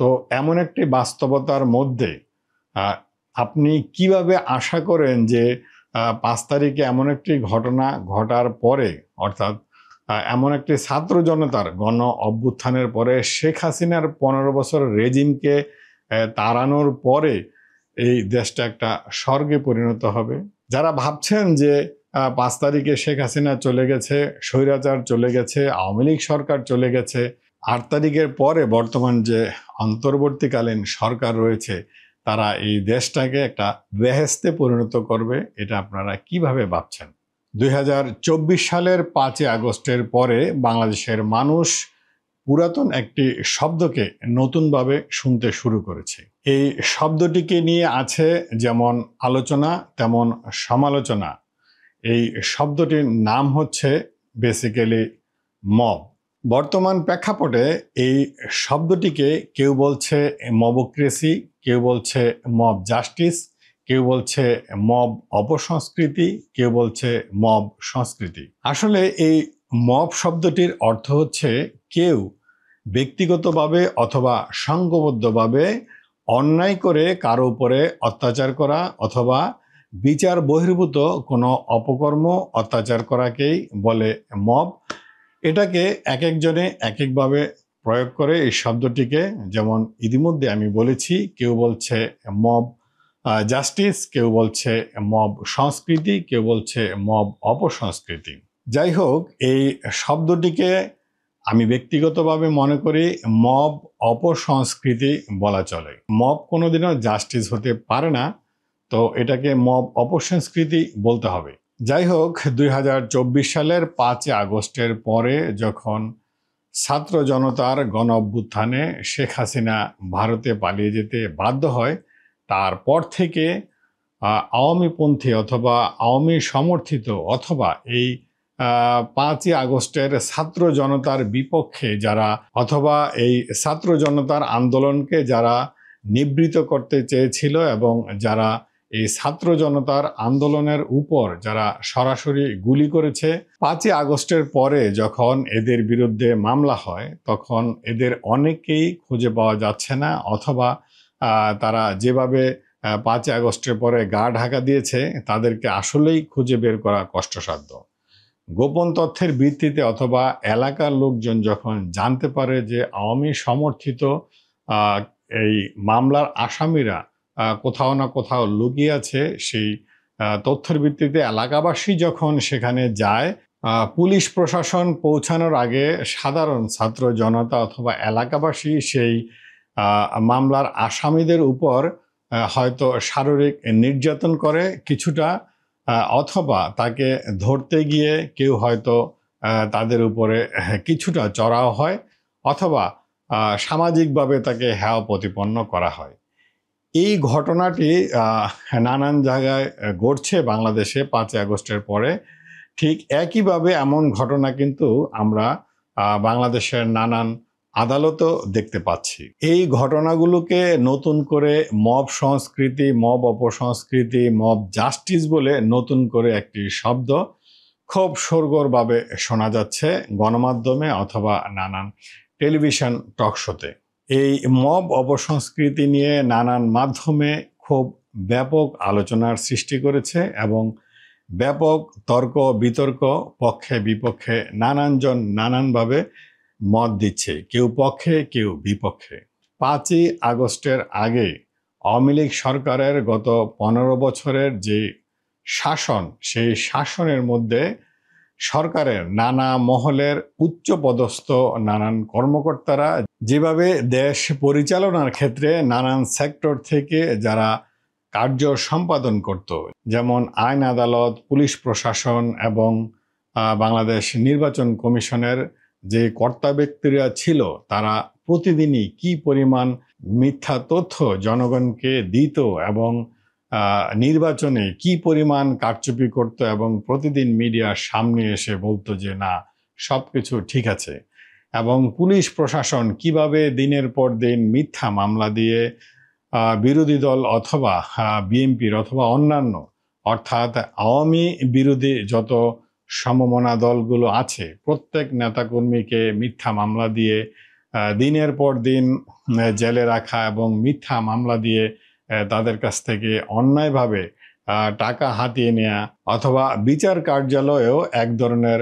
তো এমন একটি বাস্তবতার মধ্যে আহ, আপনি কিভাবে আশা করেন যে 5 তারিখে এমন একটি ঘটনা ঘটার পরে, অর্থাৎ এমন একটি ছাত্র জনতার গণ অভ্যুত্থানের পরে শেখ হাসিনার 15 বছর রেজিমকে তাড়ানোর পরে এই দেশটা একটা স্বর্গে পরিণত হবে? যারা ভাবছেন যে 5 তারিখে শেখ হাসিনা চলে গেছে, স্বৈরাচার চলে গেছে, আওয়ামী লীগ সরকার চলে গেছে, 8 তারিখের পরে বর্তমান যে অন্তর্বর্তীকালীন সরকার রয়েছে তারা এই দেশটাকে একটা বেহেশতে পরিণত করবে, এটা আপনারা কিভাবে ভাবছেন? 2024 সালের 5 আগস্টের পরে বাংলাদেশের মানুষ পুরাতন একটি শব্দকে নতুনভাবে শুনতে শুরু করেছে। এই শব্দটিকে নিয়ে আছে যেমন আলোচনা তেমন সমালোচনা। এই শব্দটির নাম হচ্ছে বেসিক্যালি মব। বর্তমান প্রেক্ষাপটে এই শব্দটিকে কেউ বলছে মবক্রেসি, কেউ বলছে মব জাস্টিস, কেউ বলছে মব অপসংস্কৃতি, কেউ বলছে মব সংস্কৃতি। আসলে এই মব শব্দটির অর্থ হচ্ছে কেউ ব্যক্তিগতভাবে অথবা সংঘবদ্ধভাবে অন্যায় করে কারো উপরে অত্যাচার করা অথবা বিচার বহির্ভূত কোনো অপকর্ম অত্যাচার করাকেই বলে মব। এটাকে এক একজনে এক একভাবে প্রয়োগ করে এই শব্দটিকে। যেমন ইতিমধ্যে আমি বলেছি, কেউ বলছে মব জাস্টিস, কেউ বলছে মব সংস্কৃতি, কেউ বলছে মব অপসংস্কৃতি। যাই হোক, এই শব্দটিকে আমি ব্যক্তিগতভাবে মনে করি মব অপসংস্কৃতি বলা চলে। মব কোনোদিনও জাস্টিস হতে পারে না, তো এটাকে মব অপসংস্কৃতি বলতে হবে। যাই হোক, 2024 সালের 5 আগস্টের পরে যখন ছাত্র জনতার গণ অভ্যুত্থানে শেখ হাসিনা ভারতে পালিয়ে যেতে বাধ্য হয়, তারপর থেকে আওয়ামীপন্থী অথবা আওয়ামী সমর্থিত অথবা এই 5 আগস্টের ছাত্র জনতার বিপক্ষে যারা অথবা এই ছাত্র জনতার আন্দোলনকে যারা নিবৃত করতে চেয়েছিল এবং যারা এই ছাত্র জনতার আন্দোলনের উপর যারা সরাসরি গুলি করেছে, 5 আগস্টের পরে যখন এদের বিরুদ্ধে মামলা হয় তখন এদের অনেকেই খুঁজে পাওয়া যাচ্ছে না, অথবা তারা যেভাবে 5 আগস্টের পরে গা ঢাকা দিয়েছে তাদেরকে আসলেই খুঁজে বের করা কষ্টসাধ্য। গোপন তথ্যের ভিত্তিতে অথবা এলাকার লোকজন যখন জানতে পারে যে আওয়ামী সমর্থিত এই মামলার আসামিরা কোথাও না কোথাও লুকিয়ে আছে, সেই তথ্যের ভিত্তিতে এলাকাবাসী যখন সেখানে যায়, পুলিশ প্রশাসন পৌঁছানোর আগে সাধারণ ছাত্র জনতা অথবা এলাকাবাসী সেই মামলার আসামিদের উপর হয়তো শারীরিক নির্যাতন করে কিছুটা, অথবা তাকে ধরতে গিয়ে কেউ হয়তো তাদের উপরে কিছুটা চড়াও হয়, অথবা সামাজিকভাবে তাকে হেয় প্রতিপন্ন করা হয়। এই ঘটনাটি নানান জায়গায় ঘটছে বাংলাদেশে 5 আগস্টের পরে। ঠিক একইভাবে এমন ঘটনা কিন্তু আমরা বাংলাদেশের নানান আদালতও দেখতে পাচ্ছি। এই ঘটনাগুলোকে নতুন করে মব সংস্কৃতি, মব অপসংস্কৃতি, মব জাস্টিস বলে নতুন করে একটি শব্দ খুব সরগরভাবে শোনা যাচ্ছে গণমাধ্যমে অথবা নানান টেলিভিশন টকশোতে। এই মব অপসংস্কৃতি নিয়ে নানান মাধ্যমে খুব ব্যাপক আলোচনার সৃষ্টি করেছে এবং ব্যাপক তর্ক বিতর্ক, পক্ষে বিপক্ষে নানানজন নানানভাবে মত দিচ্ছে, কেউ পক্ষে কেউ বিপক্ষে। 5 আগস্টের আগে আওয়ামী লীগ সরকারের গত 15 বছরের যে শাসন, সেই শাসনের মধ্যে সরকারের নানা মহলের উচ্চপদস্থ নানান কর্মকর্তারা যেভাবে দেশ পরিচালনার ক্ষেত্রে নানান সেক্টর থেকে যারা কার্য সম্পাদন করত, যেমন আইন আদালত, পুলিশ প্রশাসন এবং বাংলাদেশ নির্বাচন কমিশনের যে কর্তা ব্যক্তিরা ছিল, তারা প্রতিদিনই কি পরিমাণ মিথ্যা তথ্য জনগণকে দিত এবং নির্বাচনে কি পরিমাণ কারচুপি করত এবং প্রতিদিন মিডিয়ার সামনে এসে বলতো যে না, সব কিছু ঠিক আছে, এবং পুলিশ প্রশাসন কিভাবে দিনের পর দিন মিথ্যা মামলা দিয়ে বিরোধী দল অথবা বিএনপির অথবা অন্যান্য অর্থাৎ আওয়ামী বিরোধী যত সমমনা দলগুলো আছে প্রত্যেক নেতাকর্মীকে মিথ্যা মামলা দিয়ে দিনের পর দিন জেলে রাখা এবং মিথ্যা মামলা দিয়ে তাদের কাছ থেকে অন্যায়ভাবে টাকা হাতিয়ে নেওয়া, অথবা বিচার কার্যালয়েও এক ধরনের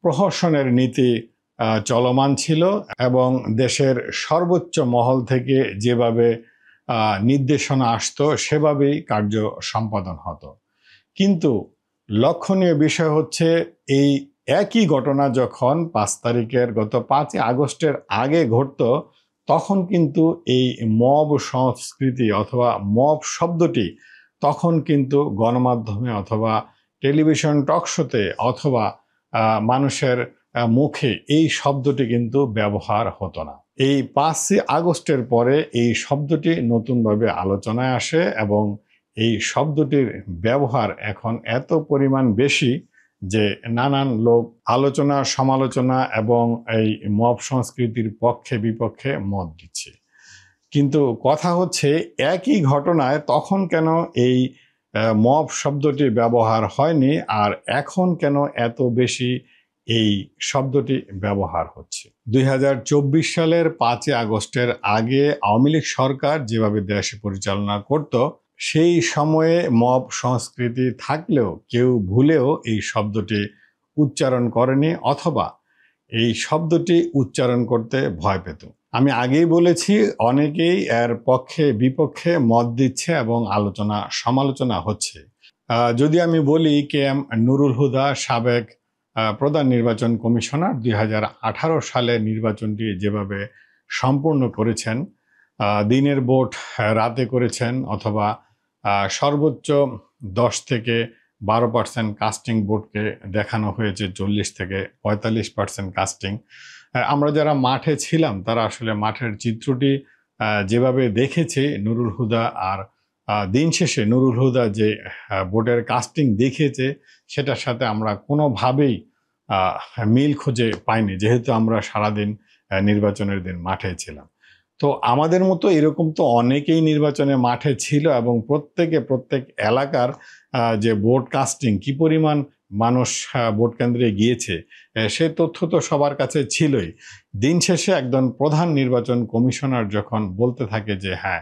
প্রহসনের নীতি চলমান ছিল এবং দেশের সর্বোচ্চ মহল থেকে যেভাবে নির্দেশনা আসতো সেভাবেই কার্য সম্পাদন হতো। কিন্তু লক্ষণীয় বিষয় হচ্ছে এই একই ঘটনা যখন 5 তারিখের গত 5 আগস্টের আগে ঘটত, তখন কিন্তু এই মব সংস্কৃতি অথবা মব শব্দটি তখন কিন্তু গণমাধ্যমে অথবা টেলিভিশন টকশোতে অথবা মানুষের মুখে এই শব্দটি কিন্তু ব্যবহার হতো না। এই 5 আগস্টের পরে এই শব্দটি নতুনভাবে আলোচনায় আসে এবং এই শব্দটির ব্যবহার এখন এত পরিমাণ বেশি যে নানান লোক আলোচনা সমালোচনা এবং এই মব সংস্কৃতির পক্ষে বিপক্ষে মত দিচ্ছে। কিন্তু কথা হচ্ছে একই ঘটনায় তখন কেন এই মব শব্দটি ব্যবহার হয়নি আর এখন কেন এত বেশি এই শব্দটি ব্যবহার হচ্ছে। 2024 সালের 5 আগস্টের আগে আওয়ামী লীগ সরকার যেভাবে দেশ পরিচালনা করত, সেই সময়ে মব সংস্কৃতি থাকলেও কেউ ভুলেও এই শব্দটি উচ্চারণ করেনি অথবা এই শব্দটি উচ্চারণ করতে ভয় পেত। আমি আগেই বলেছি, অনেকেই এর পক্ষে বিপক্ষে মত দিচ্ছে এবং আলোচনা সমালোচনা হচ্ছে। যদি আমি বলি KM নুরুল হুদা, সাবেক প্রধান নির্বাচন কমিশনার, 2018 সালে নির্বাচনটি যেভাবে সম্পূর্ণ করেছেন, দিনের ভোট রাতে করেছেন অথবা সর্বোচ্চ 10 থেকে 12% কাস্টিং ভোটকে দেখানো হয়েছে, 40 থেকে 45% কাস্টিং। আমরা যারা মাঠে ছিলাম তারা আসলে মাঠের চিত্রটি যেভাবে দেখেছে নুরুল হুদা আর দিন শেষে নুরুল হুদা যে ভোটের কাস্টিং দেখিয়েছে সেটার সাথে আমরা কোনোভাবেই মিল খুঁজে পাইনি, যেহেতু আমরা সারাদিন নির্বাচনের দিন মাঠে ছিলাম। তো আমাদের মতো এরকম তো অনেকেই নির্বাচনে মাঠে ছিল এবং প্রত্যেক এলাকার যে ভোট কাস্টিং কি পরিমাণ মানুষ ভোট কেন্দ্রে গিয়েছে সে তথ্য তো সবার কাছে ছিলই। দিন শেষে একজন প্রধান নির্বাচন কমিশনার যখন বলতে থাকে যে হ্যাঁ,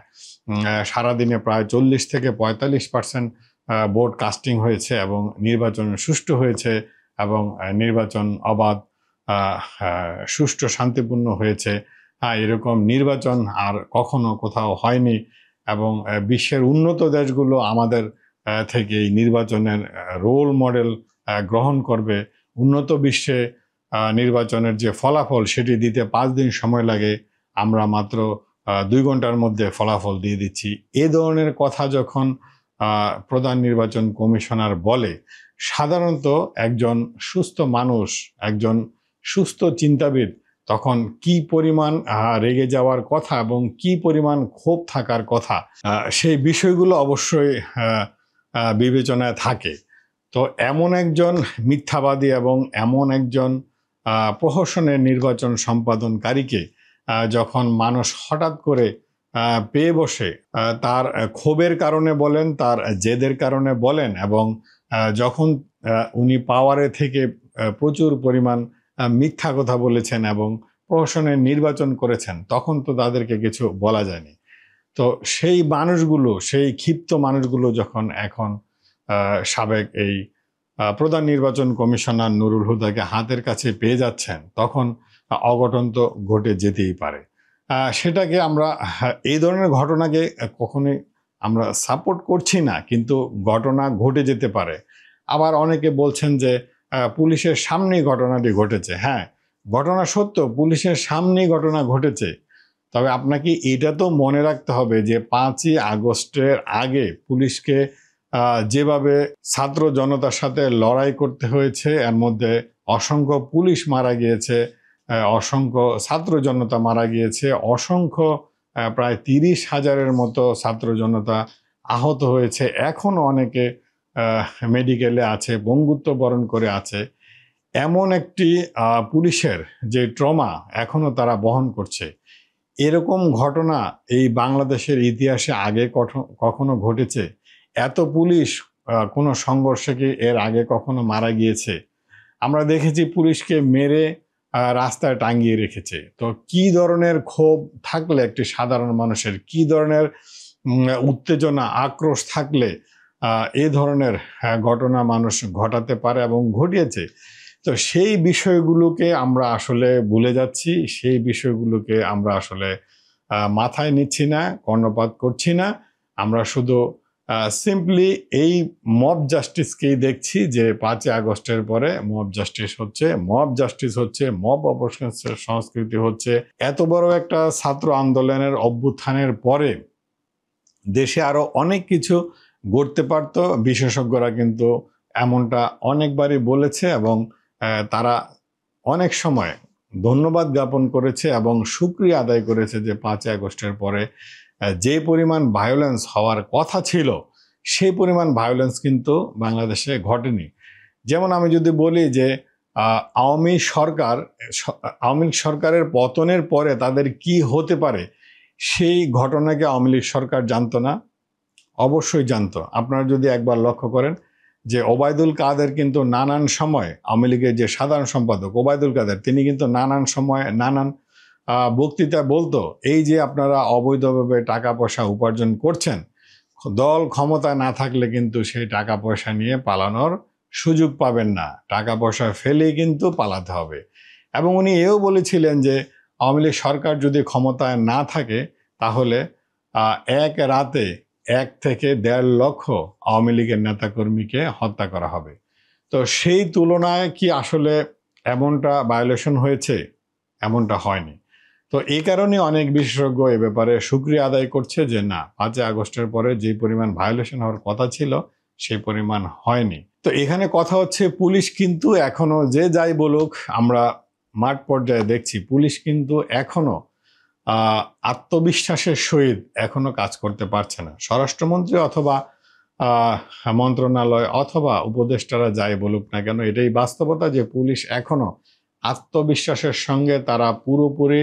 সারাদিনে প্রায় 40 থেকে 45% ভোট কাস্টিং হয়েছে এবং নির্বাচন সুষ্ঠু হয়েছে এবং নির্বাচন অবাধ সুষ্ঠু শান্তিপূর্ণ হয়েছে, এরকম নির্বাচন আর কখনো কোথাও হয়নি এবং বিশ্বের উন্নত দেশগুলো আমাদের থেকে এই নির্বাচনের রোল মডেল গ্রহণ করবে। উন্নত বিশ্বে নির্বাচনের যে ফলাফল সেটি দিতে 5 দিন সময় লাগে, আমরা মাত্র 2 ঘন্টার মধ্যে ফলাফল দিয়ে দিচ্ছি। এ ধরনের কথা যখন প্রধান নির্বাচন কমিশনার বলে, সাধারণত একজন সুস্থ মানুষ, একজন সুস্থ চিন্তাবিদ তখন কি পরিমাণ রেগে যাওয়ার কথা এবং কি পরিমাণ ক্ষোভ থাকার কথা, সেই বিষয়গুলো অবশ্যই বিবেচনায় থাকে। তো এমন একজন মিথ্যাবাদী এবং এমন একজন প্রহসনের নির্বাচন সম্পাদনকারীকে যখন মানুষ হঠাৎ করে পেয়ে বসে, তার ক্ষোভের কারণে বলেন, তার জেদের কারণে বলেন, এবং যখন উনি পাওয়ারে থেকে প্রচুর পরিমাণ মিথ্যা কথা বলেছেন এবং প্রহসনের নির্বাচন করেছেন, তখন তো তাদেরকে কিছু বলা যায়নি। তো সেই মানুষগুলো, সেই ক্ষিপ্ত মানুষগুলো যখন এখন সাবেক এই প্রধান নির্বাচন কমিশনার নুরুল হুদাকে হাতের কাছে পেয়ে যাচ্ছেন, তখন অঘটন তো ঘটে যেতেই পারে। সেটাকে আমরা, এই ধরনের ঘটনাকে কখনোই আমরা সাপোর্ট করছি না, কিন্তু ঘটনা ঘটে যেতে পারে। আবার অনেকে বলছেন যে পুলিশের সামনেই ঘটনাটি ঘটেছে। হ্যাঁ, ঘটনা সত্য, পুলিশের সামনেই ঘটনা ঘটেছে। তবে আপনাকে এটা তো মনে রাখতে হবে যে 5 আগস্টের আগে পুলিশকে যেভাবে ছাত্র জনতার সাথে লড়াই করতে হয়েছে, এর মধ্যে অসংখ্য পুলিশ মারা গিয়েছে, অসংখ্য ছাত্র জনতা মারা গিয়েছে, অসংখ্য প্রায় 30,000-এর মতো ছাত্র জনতা আহত হয়েছে, এখনও অনেকে মেডিকেলে আছে, বঙ্গুত্ব বরণ করে আছে। এমন একটি পুলিশের যে ট্রমা এখনও তারা বহন করছে, এরকম ঘটনা এই বাংলাদেশের ইতিহাসে আগে কখনো ঘটেছে? এত পুলিশ কোনো সংঘর্ষে কি এর আগে কখনো মারা গিয়েছে? আমরা দেখেছি পুলিশকে মেরে রাস্তায় টাঙিয়ে রেখেছে। তো কি ধরনের ক্ষোভ থাকলে একটি সাধারণ মানুষের, কি ধরনের উত্তেজনা আক্রোশ থাকলে এই ধরনের ঘটনা মানুষ ঘটাতে পারে এবং ঘটিয়েছে। তো সেই বিষয়গুলোকে আমরা আসলে ভুলে যাচ্ছি, সেই বিষয়গুলোকে আমরা আসলে মাথায় নিচ্ছি না, কর্ণপাত করছি না। আমরা শুধু সিম্পলি এই মব জাস্টিসকেই দেখছি যে 5ই আগস্টের পরে মব জাস্টিস হচ্ছে, মব সংস্কৃতি হচ্ছে। এত বড় একটা ছাত্র আন্দোলনের অভ্যুত্থানের পরে দেশে আরো অনেক কিছু ঘটতে পারত। বিশেষজ্ঞরা কিন্তু এমনটা অনেকবারই বলেছে এবং তারা অনেক সময় ধন্যবাদ জ্ঞাপন করেছে এবং শুকরিয়া আদায় করেছে যে 5ই আগস্টের পরে যে পরিমাণ ভায়োলেন্স হওয়ার কথা ছিল সেই পরিমাণ ভায়োলেন্স কিন্তু বাংলাদেশে ঘটেনি। যেমন আমি যদি বলি যে আওয়ামী সরকারের পতনের পরে তাদের কি হতে পারে, সেই ঘটনাকে আওয়ামী লীগ সরকার জানতো না? অবশ্যই জানতো। আপনারা যদি একবার লক্ষ্য করেন যে ওবায়দুল কাদের কিন্তু নানান সময়, আওয়ামী লীগের যে সাধারণ সম্পাদক ওবায়দুল কাদের, তিনি কিন্তু নানান সময় নানান বক্তৃতায় বলতো এই যে আপনারা অবৈধভাবে টাকা পয়সা উপার্জন করছেন, দল ক্ষমতায় না থাকলে কিন্তু সেই টাকা পয়সা নিয়ে পালানোর সুযোগ পাবেন না, টাকা পয়সা ফেলেই কিন্তু পালাতে হবে। এবং উনি এও বলেছিলেন যে আওয়ামী লীগ সরকার যদি ক্ষমতায় না থাকে তাহলে এক রাতে 1 থেকে 1.5 লক্ষ আওয়ামী লীগের নেতাকর্মীকে হত্যা করা হবে। তো সেই তুলনায় কি আসলে এমনটা ভায়োলেশন হয়েছে? এমনটা হয়নি। তো এই কারণে অনেক বিশেষজ্ঞ এ ব্যাপারে শুকরিয়া আদায় করছে যে না, 5ই আগস্টের পরে যে পরিমাণ ভায়োলেশন হওয়ার কথা ছিল সেই পরিমাণ হয়নি। তো এখানে কথা হচ্ছে পুলিশ কিন্তু এখনো, যে যাই বলুক, আমরা মাঠ পর্যায়ে দেখছি পুলিশ কিন্তু এখনো আত্মবিশ্বাসের সহিত এখনো কাজ করতে পারছে না। স্বরাষ্ট্রমন্ত্রী অথবা মন্ত্রণালয় অথবা উপদেষ্টারা যাই বলুক না কেন, এটাই বাস্তবতা যে পুলিশ এখনো আত্মবিশ্বাসের সঙ্গে তারা পুরোপুরি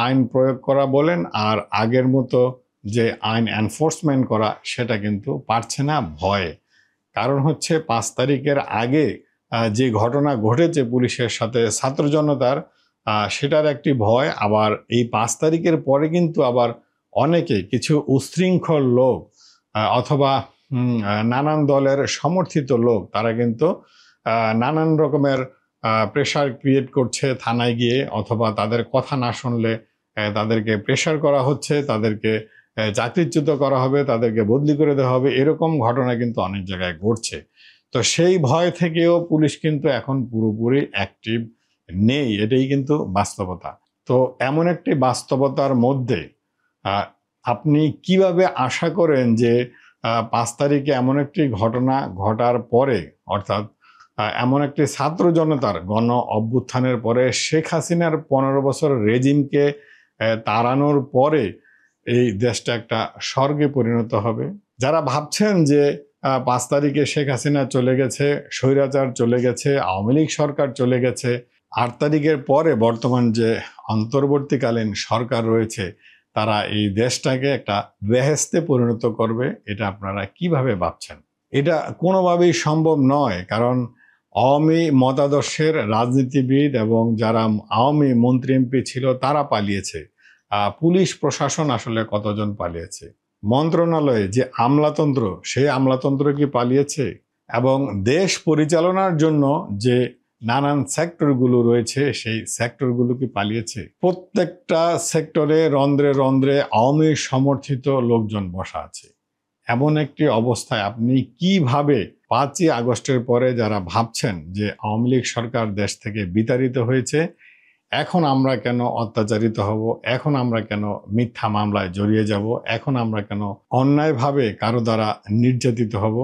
আইন প্রয়োগ করা বলেন আর আগের মতো যে আইন এনফোর্সমেন্ট করা সেটা কিন্তু পারছে না ভয়ে। কারণ হচ্ছে 5 তারিখের আগে যে ঘটনা ঘটেছে পুলিশের সাথে ছাত্র জনতার, সেটার একটি ভয়। আবার এই 5 তারিখের পরে কিন্তু আবার অনেকে, কিছু উচ্ছৃঙ্খল লোক অথবা নানান দলের সমর্থিত লোক, তারা কিন্তু নানান রকমের প্রেশার ক্রিয়েট করছে থানায় গিয়ে, অথবা তাদের কথা না শুনলে তাদেরকে প্রেশার করা হচ্ছে, তাদেরকে চাকরিচ্যুত করা হবে, তাদেরকে বদলি করে দেওয়া হবে, এরকম ঘটনা কিন্তু অনেক জায়গায় ঘটছে। তো সেই ভয় থেকেও পুলিশ কিন্তু এখন পুরোপুরি অ্যাক্টিভ নেই, এটাই কিন্তু বাস্তবতা। তো এমন একটি বাস্তবতার মধ্যে আপনি কিভাবে আশা করেন যে 5 তারিখে এমন একটি ঘটনা ঘটার পরে, অর্থাৎ এমন একটি ছাত্র জনতার গণ অভ্যুত্থানের পরে শেখ হাসিনার 15 বছর রেজিমকে তাড়ানোর পরে এই দেশটা একটা স্বর্গে পরিণত হবে? যারা ভাবছেন যে 5 তারিখে শেখ হাসিনা চলে গেছে, স্বৈরাচার চলে গেছে, আওয়ামী লীগ সরকার চলে গেছে, 8 তারিখের পরে বর্তমান যে অন্তর্বর্তীকালীন সরকার রয়েছে তারা এই দেশটাকে একটা বেহেশতে পরিণত করবে, এটা আপনারা কিভাবে ভাবছেন? এটা কোনোভাবেই সম্ভব নয়। কারণ আওয়ামী মতাদর্শের রাজনীতিবিদ এবং যারা আওয়ামী মন্ত্রী এমপি ছিল তারা পালিয়েছে। পুলিশ প্রশাসন আসলে কতজন পালিয়েছে? মন্ত্রণালয়ে যে আমলাতন্ত্র, সেই আমলাতন্ত্র কি পালিয়েছে? এবং দেশ পরিচালনার জন্য যে নানান সেক্টরগুলো রয়েছে সেই সেক্টরগুলো কি পালিয়েছে? প্রত্যেকটা সেক্টরে রন্ধ্রে রন্ধ্রে আওয়ামী সমর্থিত লোকজন বসা আছে। এমন একটি অবস্থায় আপনি কিভাবে 5ই আগস্টের পরে যারা ভাবছেন যে আওয়ামী লীগ সরকার দেশ থেকে বিতাড়িত হয়েছে, এখন আমরা কেন অত্যাচারিত হব, এখন আমরা কেন মিথ্যা মামলায় জড়িয়ে যাব, এখন আমরা কেন অন্যায়ভাবে কারো দ্বারা নির্যাতিত হব,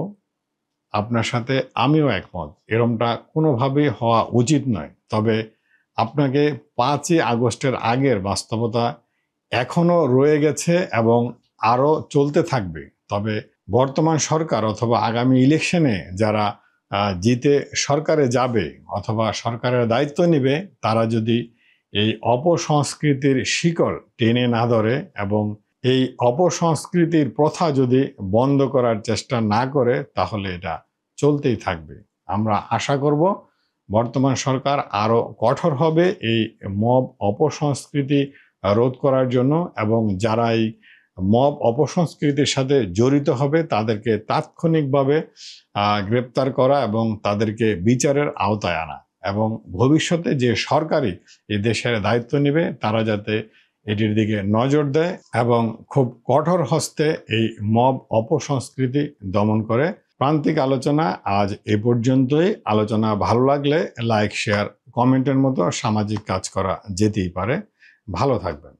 আপনার সাথে আমিও একমত, এরমটা কোনোভাবেই হওয়া উচিত নয়। তবে আপনাকে 5ই আগস্টের আগের বাস্তবতা এখনো রয়ে গেছে এবং আরও চলতে থাকবে। তবে বর্তমান সরকার অথবা আগামী ইলেকশনে যারা জিতে সরকারে যাবে অথবা সরকারের দায়িত্ব নেবে, তারা যদি এই অপসংস্কৃতির শিকড় টেনে না ধরে এবং এই অপসংস্কৃতির প্রথা যদি বন্ধ করার চেষ্টা না করে, তাহলে এটা চলতেই থাকবে। আমরা আশা করব বর্তমান সরকার আরও কঠোর হবে এই মব অপসংস্কৃতি রোধ করার জন্য, এবং যারা এই মব অপসংস্কৃতির সাথে জড়িত হবে তাদেরকে তাৎক্ষণিকভাবে গ্রেপ্তার করা এবং তাদেরকে বিচারের আওতায় আনা, এবং ভবিষ্যতে যে সরকারই এই দেশের দায়িত্ব নেবে তারা যাতে এটির দিকে নজর দেয় এবং খুব কঠোর হস্তে এই মব অপসংস্কৃতি দমন করে। প্রান্তিক আলোচনা আজ এ পর্যন্তই। আলোচনা ভালো লাগলে লাইক, শেয়ার, কমেন্টের মতো সামাজিক কাজ করা যেতেই পারে। ভালো থাকবেন।